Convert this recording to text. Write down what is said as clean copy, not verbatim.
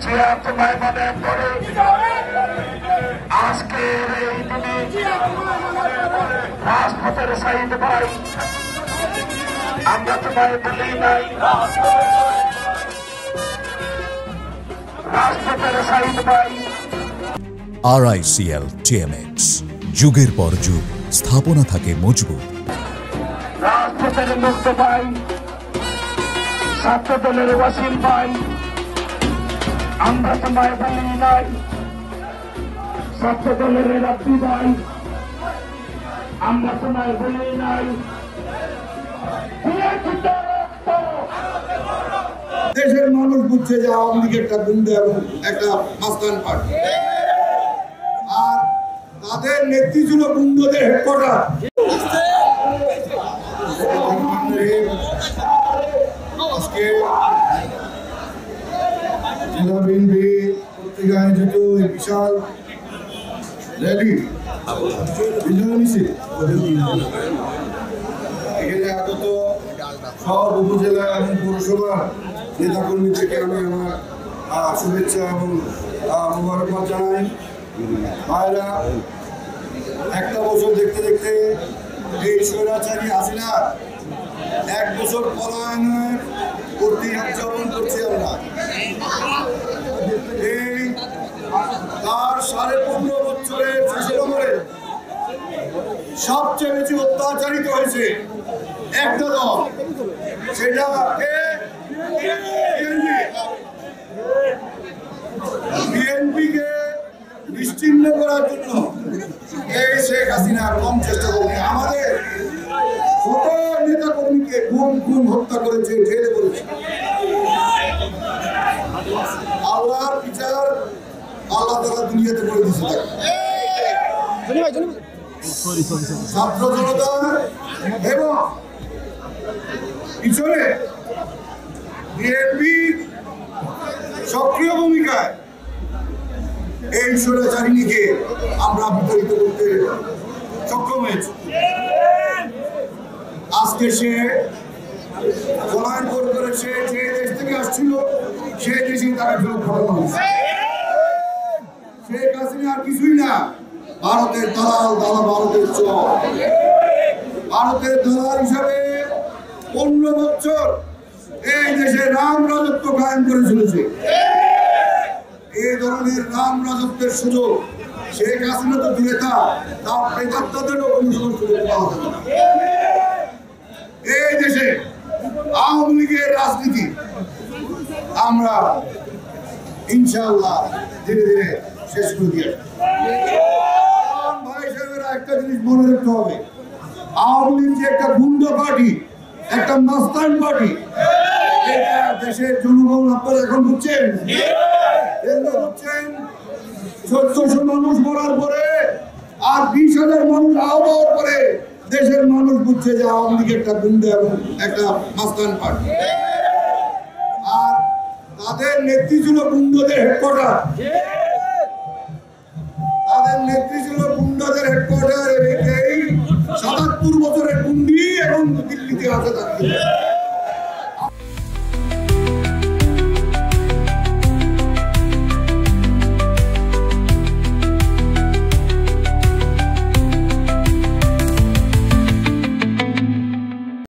তোমায় মনে পড়ে আজকের এই দিনে রাজপথের সাইদ ভাই, আমরা তোমায় বলি নাই রাজপথের সাইদ ভাই। RICL TMX, যুগের পর যুগ স্থাপনা থাকে মজবুত। রাজপথের মুক্ত ভাই, ছাত্র দলের ওয়াসিম ভাই, আমরা তোমায় বলি নাই ছাত্র দলের রাব্বি ভাই, আমরা তোমায় বলি নাই। দেশের মানুষ বুঝছে যে আওয়ামী লীগ একটা গুন্ডা এবং একটা মাস্তান পার্টি, আর তাদের নেত্রী ছিল গুন্ডাদের হেডকোয়ার্টার। আজকে জেলা বিএনপি কর্তৃক আয়োজিত এই বিশাল র্যালি বিজয় মিছিল, এখানে আগত সব উপজেলা এবং পৌরসভার নেতাকর্মী থেকে আমি আমার শুভেচ্ছা এবং মোবারকবাদ জানাই। ভাইরা, একটা বছর দেখতে দেখতে এই স্বৈরাচারী হাসিনা 1 বছর পলায়নের প্রতি উদযাপন করছি আমরা। এই তার 15.5 বছরের শেষের উপরে সবচেয়ে বেশি অত্যাচারিত হয়েছে একটা দল, সেটা বিএনপিকে বিচ্ছিন্ন করার জন্য এই শেখ হাসিনা কম চেষ্টা করবে। আমাদের কত নেতা কর্মীকে গুম হত্যা করেছে, জেলে করেছে। আল্লাহর বিচার আল্লাহ তাআলা দুনিয়াতে করে দিয়েছে। ছাত্র জনতা এবং পিছনে বিএনপি সক্রিয় ভূমিকায় এই স্বৈরাচারিণীকে আমরা বিতাড়িত করতে সক্ষম হয়েছি। আজকে সে পলায়ন করে সে যে দেশ থেকে আসছিল সেই দেশেই তাকে ফেরত পাঠানো হয়েছে। শেখ হাসিনা আর কিছুই না, ভারতের দালাল, ভারতের চর। ভারতের দালাল হিসাবে 15 বছর এই দেশে রাম রাজত্ব কায়েম করে চলেছে। এই ধরনের রাম রাজত্বের সুযোগ শেখ হাসিনা তো দূরে থাক, তার প্রেতাত্মাদেরও কোনো সুযোগ পাওয়া যাবে না। এই দেশে আওয়ামী লীগের রাজনীতি আমরা ইনশাআল্লাহ ধীরে ধীরে শেষ করে দিয়ে ভাই সাহেবেরা, একটা জিনিস মনে রাখতে হবে, আওয়ামী লীগ যে একটা গুন্ডা পার্টি, একটা মাস্তান পার্টি, এটা দেশের জনগণ আপনারা এখন বুঝছেন। 1400 মানুষ মরার পরে আর 20,000 মানুষ আহত পরে দেশের মানুষ বুঝছে যে আওয়ামী লীগ একটা গুন্ডা এবং একটা মাস্তান পার্টি, আর তাদের নেত্রী ছিল গুন্ডাদের হেডকোয়ার্টার। তাদের নেত্রী ছিল গুন্ডাদের হেডকোয়ার্টার। এই 77 বছরের গুন্ডি এবং দিল্লিতে আছে।